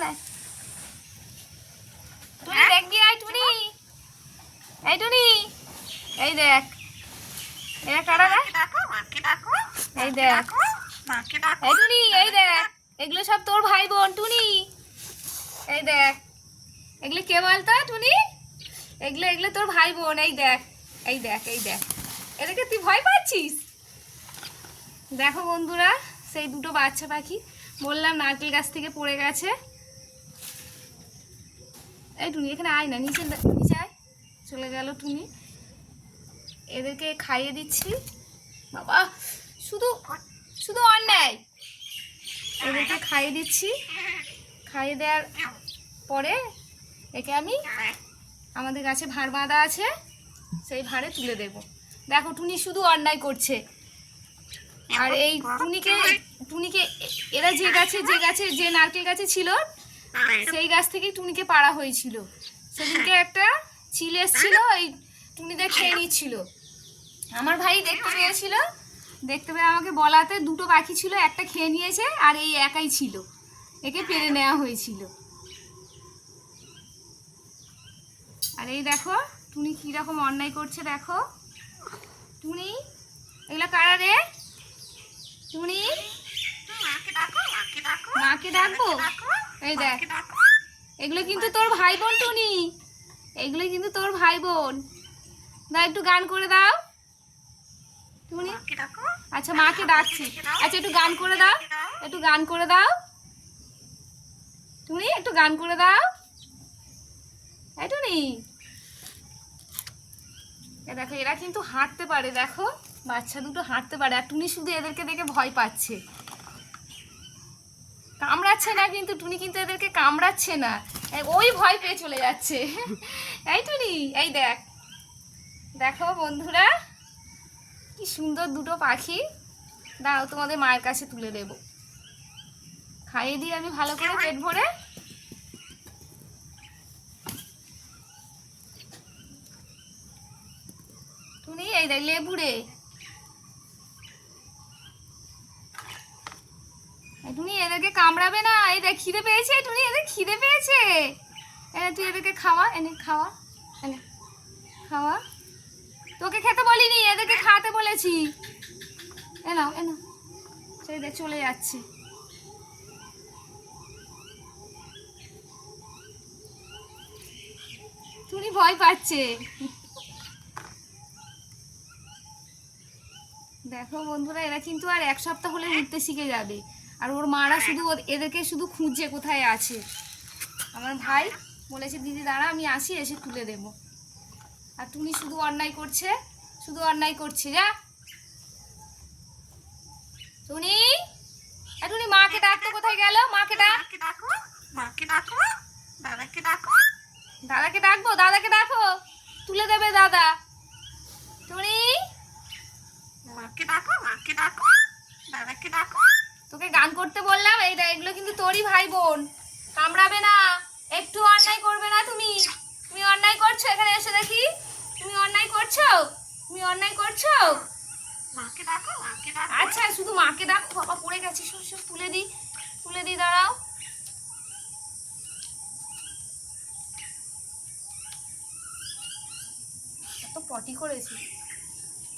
দেখ টুনি, দেখ গিয়ে আয় টুনি, এই টুনি, এই দেখ এরা কারা রে, এই দেখ এই টুনি, এই দেখ এগুলো সব তোর ভাই বোন টুনি, এই দেখ এগুলো কে বলতো টুনি, এগুলো এগুলো তোর ভাই বোন, এই দেখ এই দেখ এই দেখ, এদেরকে তুই ভয় পাচ্ছিস। দেখো বন্ধুরা সেই দুটো বাচ্চা পাখি বললাম নারকেল গাছ থেকে পড়ে গেছে। এই টুনি এখানে আয় না, নিচে নিচে আয়, চলে গেল টুনি। এদেরকে খাইয়ে দিচ্ছি, বাবা শুধু শুধু অন্যায়। এদেরকে খাইয়ে দিচ্ছি, খাইয়ে দেওয়ার পরে একে আমি আমাদের গাছে ভাঁড় বাঁধা আছে সেই ভাঁড়ে তুলে দেব। দেখো টুনি শুধু অন্যায় করছে। আর এই টুনিকে এরা যে গাছে যে নারকেল গাছে ছিল সেই গাছ থেকেই টুনিকে পাড়া হয়েছিল। সেদিনকে একটা চিল এসেছিল, এই টুনিদের খেয়ে নিচ্ছিল। আমার ভাই দেখতে পেয়েছিল, দেখতে পেয়ে আমাকে বলাতে দুটো পাখি ছিল, একটা খেয়ে নিয়েছে আর এই একাই ছিল, একে পেরে নেওয়া হয়েছিল। আর এই দেখো টুনি কিরকম অন্যায় করছে, দেখো টুনি এগুলো কারা রে, টুনি মাকে ডাকবো, এই দেখ এগুলো কিন্তু তোর ভাই বোন টুনি, এগুলো কিন্তু তোর ভাই বোন। দাও একটু গান করে দাও টুনি। আচ্ছা মাকে ডাকছি, আচ্ছা একটু গান করে দাও, একটু গান করে দাও টুনি, একটু গান করে দাও এই টুনি। দেখো এরা কিন্তু হাঁটতে পারে, দেখো বাচ্চা দুটো হাঁটতে পারে, আর টুনি শুধু এদেরকে দেখে ভয় পাচ্ছে, কামড়াচ্ছে না কিন্তু টুনি, কিন্তু এদেরকে কামড়াচ্ছে না, ওই ভয় পেয়ে চলে যাচ্ছে। এই টুনি এই দেখ, দেখো বন্ধুরা কি সুন্দর দুটো পাখি। দাও তোমাদের মায়ের কাছে তুলে দেব, খাইয়ে দিই আমি ভালো করে পেট ভরে। টুনি এই দেখ লেবুরে, টুনি এদেরকে কামড়াবে না, এই দেখ খিদে পেয়েছে টুনি, এদের খিদে পেয়েছে, এনে তুই এদেরকে খাওয়া, এনে খাওয়া, এনে খাওয়া, তোকে খেতে বলিনি এদেরকে খাওয়াতে বলেছি, এনাও এনাও, সেই দেখ চলে যাচ্ছে। টুনি ভয় পাচ্ছে। দেখো বন্ধুরা এরা কিন্তু আর এক সপ্তাহ হলে উঠতে শিখে যাবে, আর ওর মারা শুধু এদেরকে শুধু খুঁজছে কোথায় আছে। আমার ভাই বলেছে দিদি দাঁড়া আমি আসি, এসে তুলে দেব। আর টুনি শুধু অন্যায় করছে, শুধু অন্যায় করছে। যা টুনি, টুনি মাকে ডাকতো, কোথায় গেল, মাকে ডাক, দাদাকে ডাকবো, দাদাকে ডাকো, তুলে দেবে দাদা। টুনি তোকে গান করতে বললাম, এই দেখ এগুলো কিন্তু তোরই ভাই বোন, কামড়াবে না, একটু অন্যায় করবে না। তুমি তুমি অন্যায় করছো, এখানে এসে দেখি তুমি অন্যায় করছো, তুমি অন্যায় করছো। আচ্ছা শুধু মাকে ডাকো, বাবা পড়ে গেছি, সব তুলে দিই, তুলে দিই, দাঁড়াও। এত পটি করেছি।